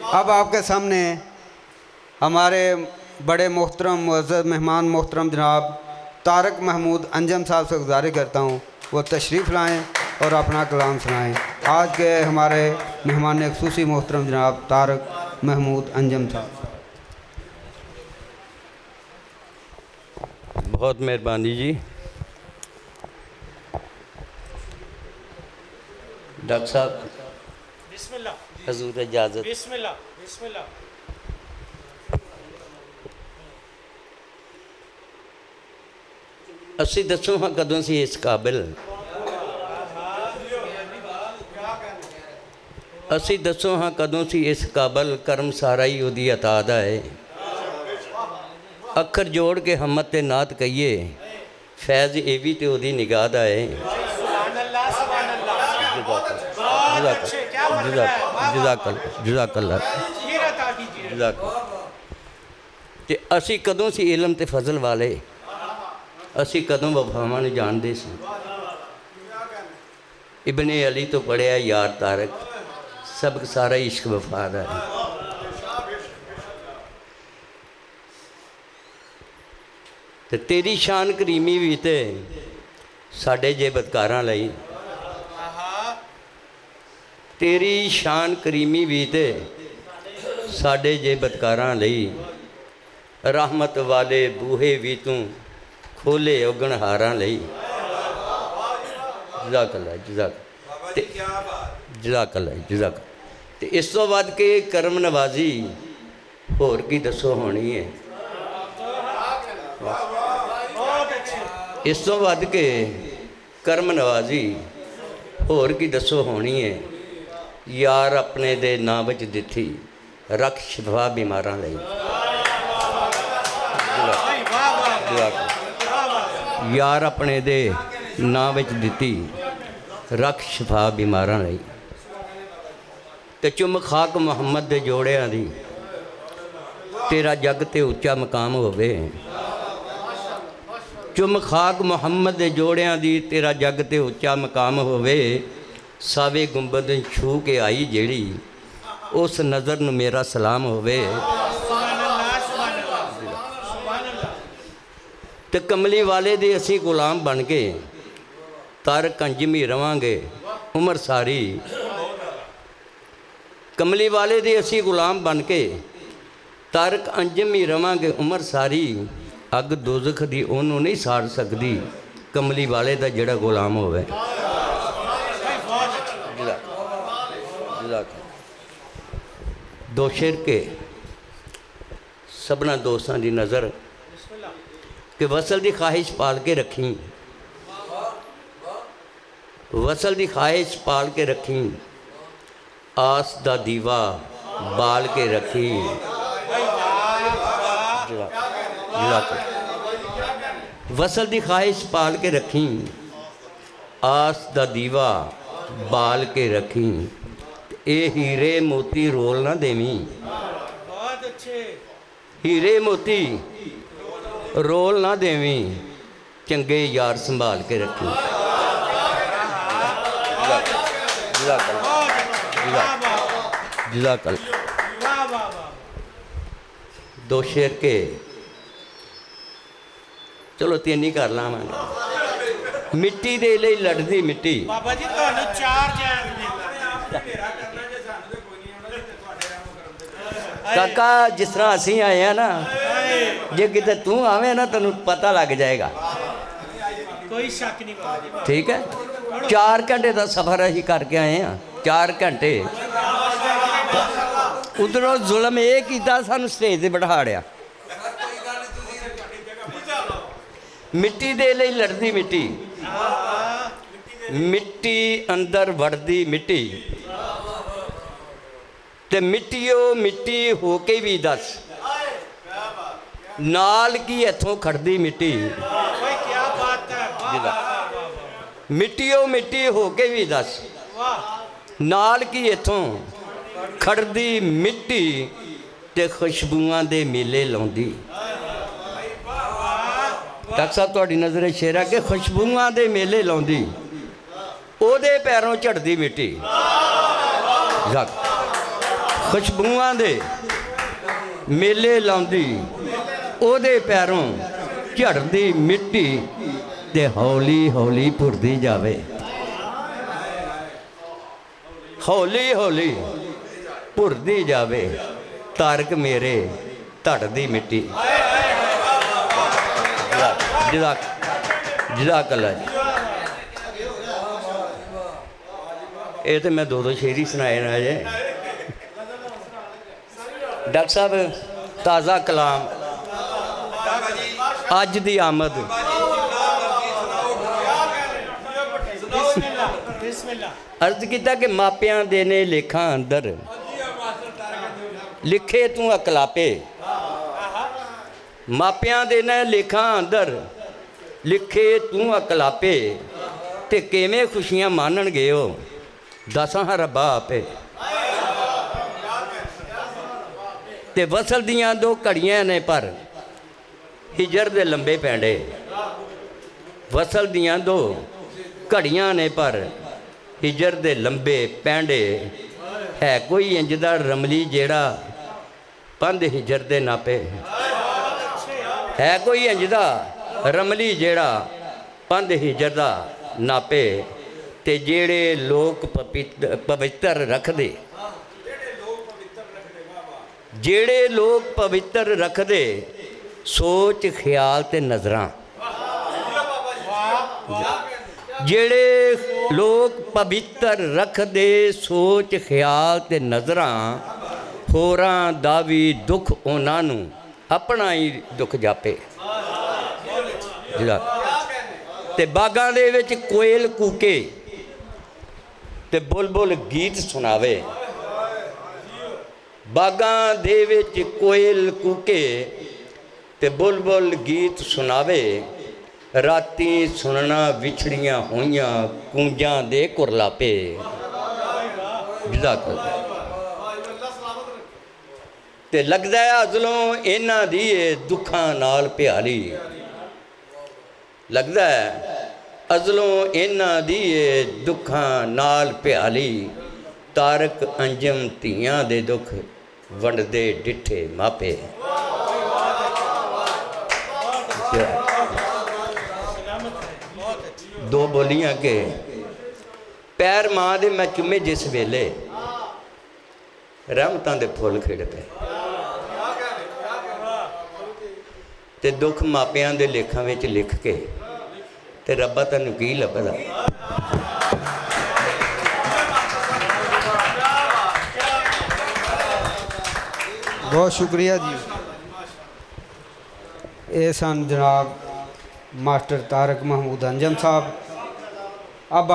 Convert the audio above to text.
अब आपके सामने हमारे बड़े मोहतरम मुअज़्ज़ज़ मेहमान मोहतरम जनाब तारक महमूद अंजम साहब से गुजारिश करता हूँ वो तशरीफ़ लाएँ और अपना कलाम सुनाएँ। आज के हमारे मेहमान ख़ुसूसी मोहतरम जनाब तारक महमूद अंजम साहब। बहुत मेहरबानी जी। डॉक्टर साहब बिस्मिल्लाह, हजूर इजाज़त। बिस्मिल्लाह, बिस्मिल्लाह। असी दसो हाँ कदों सी इस काबिल, असी दसो हाँ कदों सी इस काबिल, कर्म सारा ही उदी अता दा है। अखर जोड़ के हमत ते नात कहिए, फैज़ ये भी तो उदी निगाह दा है। ते असी कदों सी इलम ते फजल वाले, असी कदों वफावां नूं जानदे सी। इब्ने अली तो पढ़िया यार तारक, सबक सारा इश्क वफा दा है। ते तेरी शान करीमी भी ते साडे जे बदकारां लई, तेरी शान करीमी भी ते साडे जे बदकारां लई, रहमत वाले बूहे भी तू खोले उगणहारां लई। जज़ाकल्लाह जज़ाक। ते इस तो वध के करम नवाजी होर की दसो होनी है। इस तो वध के करम नवाजी होर की दसो होनी है। यार अपने दे नाम विच दित्ती, रख शिफा बीमारां लई। यार अपने दे नाम विच दित्ती, रख शिफा बीमारां लई। ते चुम खाक मुहम्मद दे जोड़ियां दी, तेरा जग ते उच्चा मकाम होवे। चुम खाक मुहम्मद दे जोड़ियां दी, तेरा जग ते उच्चा मकाम होवे। सावे गुंबद छू के आई जेड़ी, उस नज़र नूं मेरा सलाम होवे। ते कमली वाले दे असी गुलाम बन के तारक अंजमी रवांगे उम्र सारी। कमली वाले दे असी गुलाम बन के तारक अंजमी रवांगे उम्र सारी। अग दोज़ख दी ओनू नहीं साड़ सकदी, कमली वाले दा जड़ा गुलाम होवे। दो शेर के सबना दोस्तां दी नज़र कि वसल दी ख्वाहिश पाल के रखी, वसल दी ख्वाहिश पाल के रखी। आस दा दीवा बाल के रखी। वसल दी ख्वाहिश पाल के रखी, आस दा दीवा बाल के रखी। ए हीरे मोती रोल ना देवी, बहुत अच्छे। हीरे मोती रोल ना देवी, चंगे यार संभाल के रखी। दो शेर के चलो तीन ही कर लावांगे। मिट्टी दे लई लड़दी मिट्टी, बाबा जी तुहानू चार जैन काका जिस तरह असी आए हैं ना, जे किते तू आवे ना तेन पता लग जाएगा। कोई शक नहीं बाबा जी। ठीक है, 4 घंटे का सफ़र असी करके आए हैं। 4 घंटे उधरों जुल्म ये किया, सानू स्टेज से बिठाड़िया। मिट्टी दे लई लड़दी मिट्टी, मिट्टी अंदर वड़दी मिट्टी। ते मिट्टियो मिट्टी हो के भी दस, नाल की इथों खड़दी मिट्टी। क्या बात है। मिट्टियो मिट्टी हो के भी दस, नाल की इथों खड़दी मिट्टी। ते खुशबुआं दे मेले लाउंदी। डॉक्टर साहब तुहाडी नज़र शेरा के खुशबुआं दे मेले लाउंदी, ओदे पैरों झड़दी मिट्टी। ਖੁਸ਼ਬੂਆਂ ਦੇ ਮੇਲੇ ਲਾਉਂਦੀ, ਉਹਦੇ ਪੈਰੋਂ ਝੜਦੀ ਮਿੱਟੀ ਤੇ ਹੌਲੀ ਹੌਲੀ ਭੁਰਦੀ ਜਾਵੇ, ਹੌਲੀ ਹੌਲੀ ਭੁਰਦੀ ਜਾਵੇ ਤਾਰਕ ਮੇਰੇ ਧੜਦੀ ਮਿੱਟੀ। ਜਜ਼ਾਕ ਅੱਲਾ ਜੀ। ਇਹ ਤੇ ਮੈਂ ਦੋ ਸ਼ੇਰ ਹੀ ਸੁਣਾਏ ਨੇ ਅਜੇ। ਡਾਕਟਰ ਸਾਹਿਬ ਤਾਜ਼ਾ ਕਲਾਮ, ਅੱਜ ਦੀ ਆਮਦ। ਬਿਸਮਿਲ੍ਲਾ। ਅਰਜ਼ ਕੀਤਾ ਕਿ ਮਾਪਿਆਂ ਦੇ ਨੇ ਲੇਖਾਂ ਅੰਦਰ, ਲਿਖੇ ਤੂੰ ਅਕਲਾਪੇ। ਮਾਪਿਆਂ ਦੇ ਨੇ ਲੇਖਾਂ ਅੰਦਰ, ਲਿਖੇ ਤੂੰ ਅਕਲਾਪੇ। ਤੇ ਕਿਵੇਂ ਖੁਸ਼ੀਆਂ ਮਾਣਨਗੇ ਉਹ, ਦਸਾਂ ਰੱਬਾ ਆਪੇ। ਤੇ ਵਸਲ ਦੀਆਂ ਦੋ ਘੜੀਆਂ ਨੇ ਪਰ ਹਿਜਰ ਦੇ ਲੰਬੇ ਪੈਂਡੇ। ਵਸਲ ਦੀਆਂ ਦੋ ਘੜੀਆਂ ਨੇ ਪਰ ਹਿਜਰ ਦੇ ਲੰਬੇ ਪੈਂਡੇ। ਹੈ ਕੋਈ ਇੰਜ ਦਾ ਰਮਲੀ ਜਿਹੜਾ ਪੰਧ ਹਿਜਰ ਦੇ ਨਾਪੇ। ਹੈ ਕੋਈ ਇੰਜ ਦਾ ਰਮਲੀ ਜਿਹੜਾ ਪੰਧ ਹਿਜਰ ਦਾ ਨਾਪੇ। ਤੇ ਜਿਹੜੇ ਲੋਕ ਪਵਿੱਤਰ ਰੱਖਦੇ, ਜਿਹੜੇ ਲੋਕ ਪਵਿੱਤਰ ਰੱਖਦੇ ਸੋਚ ਖਿਆਲ ਤੇ ਨਜ਼ਰਾਂ। ਜਿਹੜੇ ਲੋਕ ਪਵਿੱਤਰ ਰੱਖਦੇ ਸੋਚ ਖਿਆਲ ਤੇ ਨਜ਼ਰਾਂ। ਹੋਰਾਂ ਦਾ ਵੀ ਦੁੱਖ ਉਹਨਾਂ ਨੂੰ ਆਪਣਾ ਹੀ ਦੁੱਖ ਜਾਪੇ। ਤੇ ਬਾਗਾਂ ਦੇ ਵਿੱਚ ਕੋਇਲ ਕੂਕੇ ਤੇ ਬੁਲਬੁਲ ਗੀਤ ਸੁਣਾਵੇ। ਬਾਗਾਂ ਦੇ ਵਿੱਚ ਕੋਇਲ ਕੂਕੇ ਤੇ ਬੁਲਬੁਲ ਗੀਤ ਸੁਣਾਵੇ। ਰਾਤੀ ਸੁਣਨਾ ਵਿਛੜੀਆਂ ਹੋਈਆਂ ਕੂੰਜਾਂ ਦੇ ਕੁਰਲਾਪੇ। ਤੇ ਲੱਗਦਾ ਹੈ ਅਜ਼ਲੋਂ ਇਹਨਾਂ ਦੀ ਇਹ ਦੁੱਖਾਂ ਨਾਲ ਪਿਆਲੀ। ਲੱਗਦਾ ਹੈ ਅਜ਼ਲੋਂ ਇਹਨਾਂ ਦੀ ਇਹ ਦੁੱਖਾਂ ਨਾਲ ਪਿਆਲੀ। ਤਾਰਕ ਅੰਜਮ ਧੀਆਂ ਦੇ ਦੁੱਖ ਵੰਡਦੇ ਡਿੱਠੇ ਮਾਪੇ। ਦੋ ਬੋਲੀਆਂ ਕਿ ਪੈਰ ਮਾਂ ਦੇ ਮੈਂ ਚੁੰਮੇ ਜਿਸ ਵੇਲੇ ਰਹਿਮਤਾਂ ਦੇ ਫੁੱਲ ਖਿੜ ਪਏ। ਤੇ ਦੁੱਖ ਮਾਪਿਆਂ ਦੇ ਲੇਖਾਂ ਵਿੱਚ ਲਿਖ ਕੇ ਤੇ ਰੱਬਾ ਤੈਨੂੰ ਕੀ ਲੱਭਦਾ। बहुत शुक्रिया जी। ये सन जनाब मास्टर तारक महमूद अंजम साहब। अब